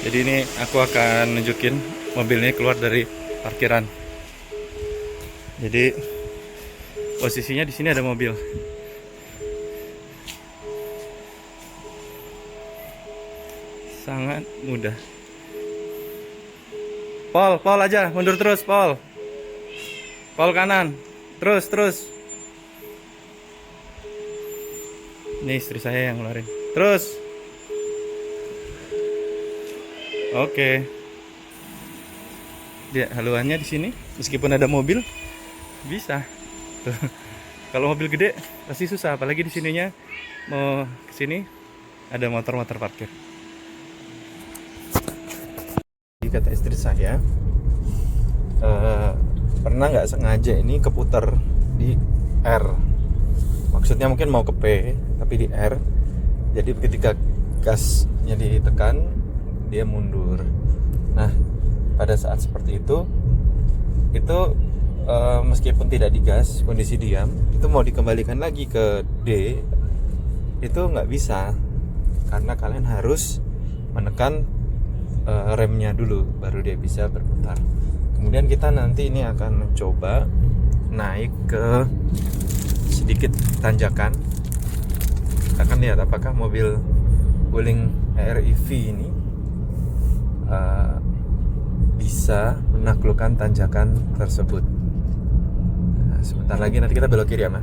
Jadi ini aku akan nunjukin mobilnya keluar dari parkiran. Jadi posisinya di sini ada mobil. Sangat mudah. Pol aja, mundur terus, Pol. Pol kanan. Terus. Ini istri saya yang ngeluarin. Terus. Oke. Dia haluannya di sini, meskipun ada mobil bisa. Tuh. Kalau mobil gede pasti susah, apalagi di sininya mau ke sini ada motor-motor parkir. Kata istri saya, pernah nggak sengaja ini keputar di R. Maksudnya mungkin mau ke P, tapi di R. Jadi ketika gasnya ditekan, dia mundur. Nah, pada saat seperti itu meskipun tidak digas, kondisi diam, itu mau dikembalikan lagi ke D, itu nggak bisa, karena kalian harus menekan remnya dulu, baru dia bisa berputar. Kemudian kita nanti ini akan mencoba naik ke sedikit tanjakan. Kita akan lihat apakah mobil Wuling REV ini bisa menaklukkan tanjakan tersebut. Nah, sebentar lagi nanti kita belok kiri ya, Ma.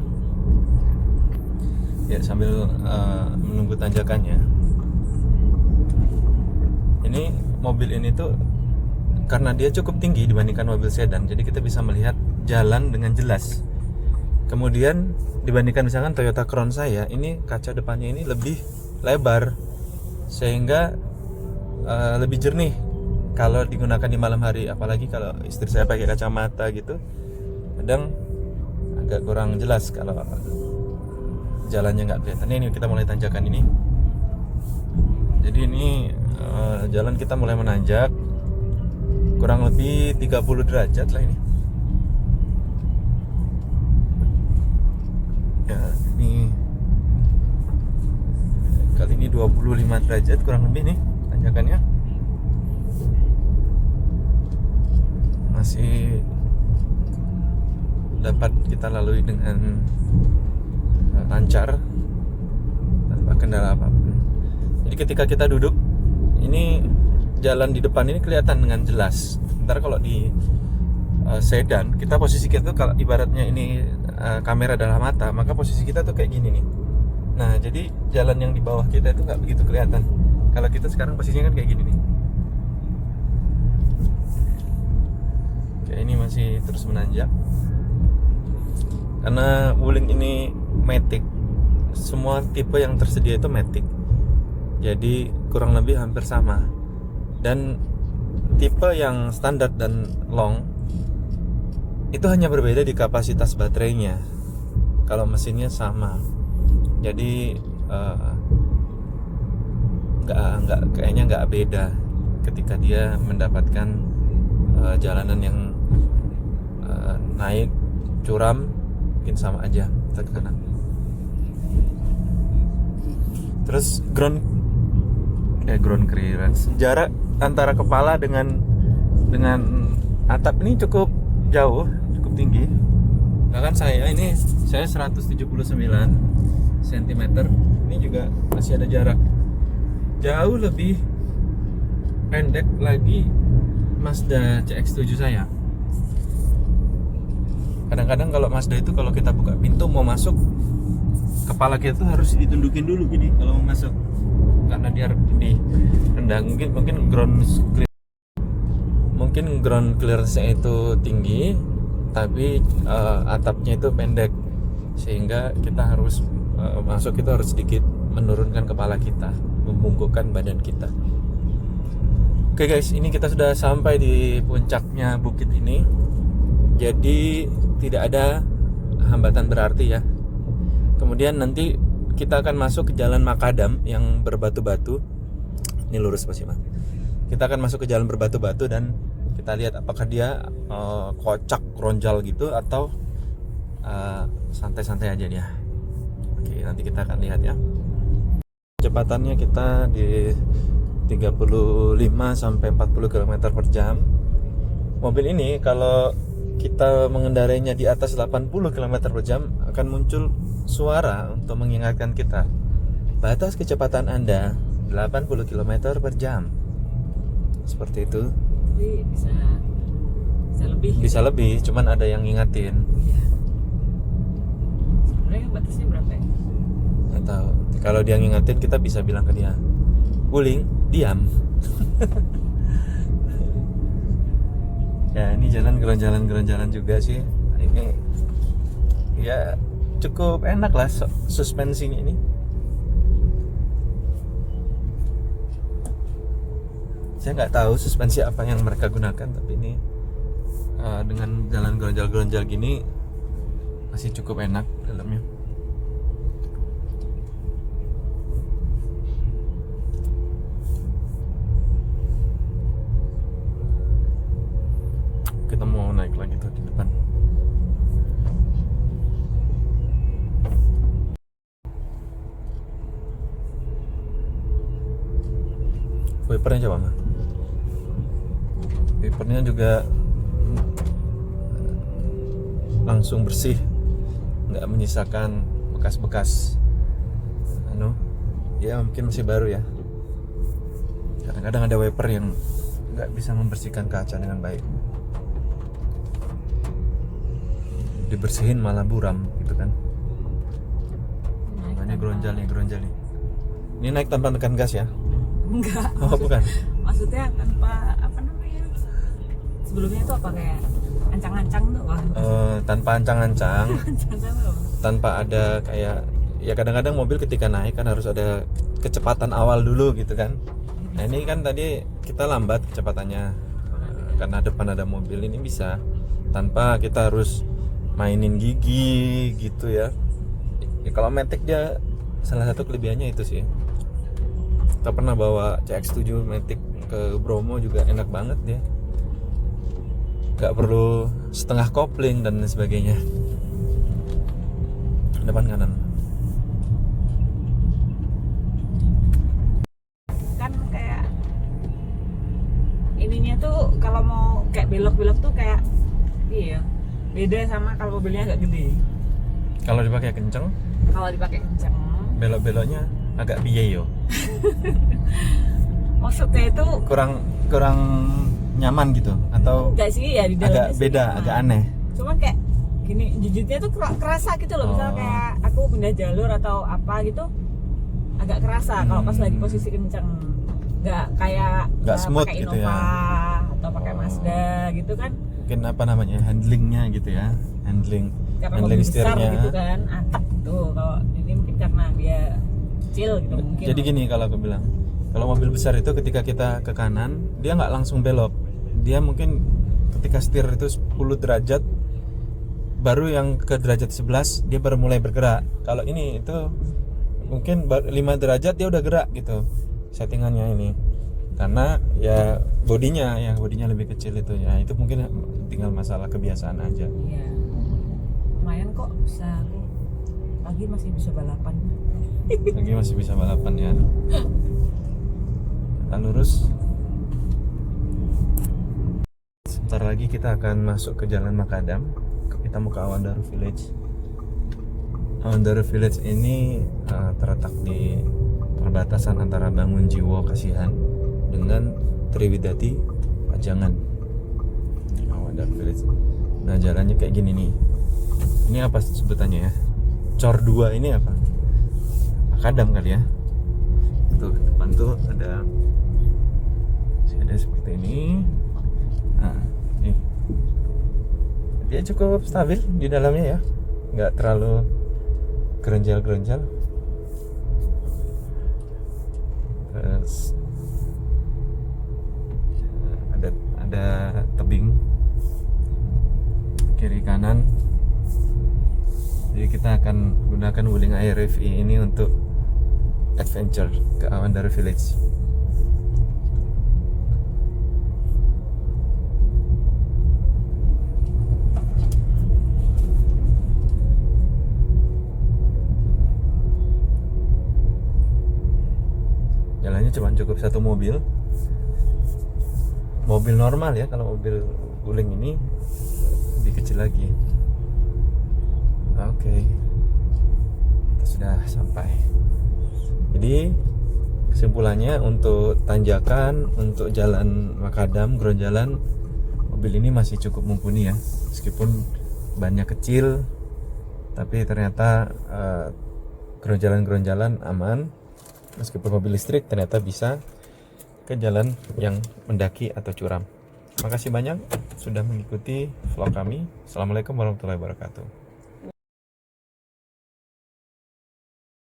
Ya, sambil menunggu tanjakannya. Ini mobil ini tuh karena dia cukup tinggi dibandingkan mobil sedan, jadi kita bisa melihat jalan dengan jelas. Kemudian dibandingkan misalkan Toyota Crown saya, ini kaca depannya ini lebih lebar, sehingga lebih jernih kalau digunakan di malam hari. Apalagi kalau istri saya pakai kacamata gitu, kadang agak kurang jelas kalau jalannya nggak kelihatan. Ini kita mulai tanjakan ini. Jadi ini jalan kita mulai menanjak, kurang lebih 30 derajat lah ini. Ya, ini kali ini 25 derajat kurang lebih nih tanjakannya. Masih dapat kita lalui dengan lancar tanpa kendala apapun. Jadi ketika kita duduk, ini jalan di depan ini kelihatan dengan jelas. Sementara kalau di sedan, kita posisi kita tuh kalau ibaratnya ini kamera adalah mata, maka posisi kita tuh kayak gini nih. Nah, jadi jalan yang di bawah kita itu nggak begitu kelihatan. Kalau kita sekarang posisinya kan kayak gini nih. Kayak ini masih terus menanjak. Karena Wuling ini matic, semua tipe yang tersedia itu matic. Jadi kurang lebih hampir sama. Dan tipe yang standar dan long itu hanya berbeda di kapasitas baterainya. Kalau mesinnya sama. Jadi kayaknya nggak beda ketika dia mendapatkan jalanan yang naik curam, mungkin sama aja kita ke kanan. Terus ground clearance, jarak antara kepala dengan atap ini cukup jauh, cukup tinggi. Bahkan saya 179 cm, ini juga masih ada jarak jauh lebih pendek lagi Mazda CX-7 saya. Kadang-kadang kalau Mazda itu kalau kita buka pintu mau masuk, kepala kita tuh harus ditundukin dulu gini kalau mau masuk, karena dia lebih rendah. Mungkin ground clearance-nya itu tinggi, tapi atapnya itu pendek, sehingga kita harus masuk itu harus sedikit menurunkan kepala kita, membungkukkan badan kita. Oke guys, ini kita sudah sampai di puncaknya bukit ini. Jadi tidak ada hambatan berarti ya. Kemudian nanti kita akan masuk ke jalan makadam yang berbatu-batu. Ini lurus pasti, Mas. Kita akan masuk ke jalan berbatu-batu dan kita lihat apakah dia kocak, ronjal gitu, atau santai-santai aja dia. Oke, nanti kita akan lihat ya. Kecepatannya kita di 35 sampai 40 km per jam. Mobil ini kalau kita mengendarainya di atas 80 km per jam akan muncul suara untuk mengingatkan kita, batas kecepatan Anda 80 km per jam. Seperti itu. Jadi bisa lebih. Bisa lebih, cuman ada yang ngingatin. Iya. Sebenarnya batasnya berapa ya? Nggak tahu. Kalau dia ngingatin, kita bisa bilang ke dia, Wuling, diam. Ya, ini jalan geronjalan juga sih. Ini ya cukup enak lah suspensinya ini. Saya nggak tahu suspensi apa yang mereka gunakan, tapi ini dengan jalan geronjal gini masih cukup enak dalamnya. Kita mau naik lagi tuh di depan. Wipernya coba mah. Wipernya juga langsung bersih, nggak menyisakan bekas-bekas. Ya mungkin masih baru ya. Kadang-kadang ada wiper yang nggak bisa membersihkan kaca dengan baik. Dibersihin malah buram gitu kan. Ini geronjal nih. Ini naik tanpa tekan gas ya? Enggak. Oh bukan. Maksudnya tanpa apa namanya? Sebelumnya itu apa kayak ancang-ancang tuh? Tanpa ancang-ancang. Ancang-ancang tuh. Tanpa ada kayak, ya kadang-kadang mobil ketika naik kan harus ada kecepatan awal dulu gitu kan. Nah ini kan tadi kita lambat kecepatannya karena depan ada mobil. Ini bisa tanpa kita harus mainin gigi gitu ya. Kalau Matic dia salah satu kelebihannya itu sih. Kita pernah bawa CX-7 Matic ke Bromo juga enak banget dia. Gak perlu setengah kopling dan sebagainya. Depan kanan. Kan kayak ininya tuh kalau mau kayak belok-belok tuh kayak iya beda sama kalau mobilnya agak gede. Kalau dipakai kenceng, Kalau dipakai kenceng, belok-beloknya agak piye yo. maksudnya itu kurang nyaman gitu atau enggak sih ya di dalamnya agak sih beda, nyaman. agak aneh. Cuman kayak gini jejitnya tuh kerasa gitu loh. Misal kayak aku pindah jalur atau apa gitu agak kerasa kalau pas lagi posisi kenceng. Nggak kayak Nggak smooth pakai gitu Innova ya. atau pakai Mazda gitu kan. Mungkin apa namanya, handlingnya gitu ya, handling Karena mobil besar setirnya. gitu kan, atap gitu. Kalau ini mungkin karena dia kecil gitu mungkin. Jadi gini kalau aku bilang, kalau mobil besar itu ketika kita ke kanan dia nggak langsung belok, dia mungkin ketika setir itu 10 derajat baru yang ke derajat 11 dia baru mulai bergerak. Kalau ini itu mungkin 5 derajat dia udah gerak gitu settingannya ini, karena ya bodinya lebih kecil itu ya. Itu mungkin tinggal masalah kebiasaan aja. Iya. Lumayan kok bisa aku pagi masih bisa balapan. Lagi masih bisa balapan ya. Kita lurus. Sebentar lagi kita akan masuk ke Jalan Makadam. Kita mau ke Awandaru Village. Awandaru Village ini terletak di perbatasan antara Bangunjiwo Kasihan dengan Triwidati Pajangan. Awandaru Village. Nah jalannya kayak gini nih. Ini apa sebutannya ya? Cor 2 ini apa? Makadam kali ya. Tuh depan tuh ada seperti ini. Nah, nih. Dia cukup stabil di dalamnya ya. Nggak terlalu geronjal-geronjal. Terus ada tebing kiri kanan. Jadi kita akan gunakan Wuling ARV ini untuk adventure ke Awandaru Village. Jalannya cuma cukup satu mobil normal ya. Kalau mobil guling ini lebih kecil lagi. Oke, kita sudah sampai. Jadi kesimpulannya, untuk tanjakan, untuk jalan makadam, geronjalan, mobil ini masih cukup mumpuni ya. Meskipun bannya kecil, tapi ternyata geronjalan-geronjalan aman. Meskipun mobil listrik, ternyata bisa ke jalan yang mendaki atau curam. Makasih banyak sudah mengikuti vlog kami. Assalamualaikum warahmatullahi wabarakatuh.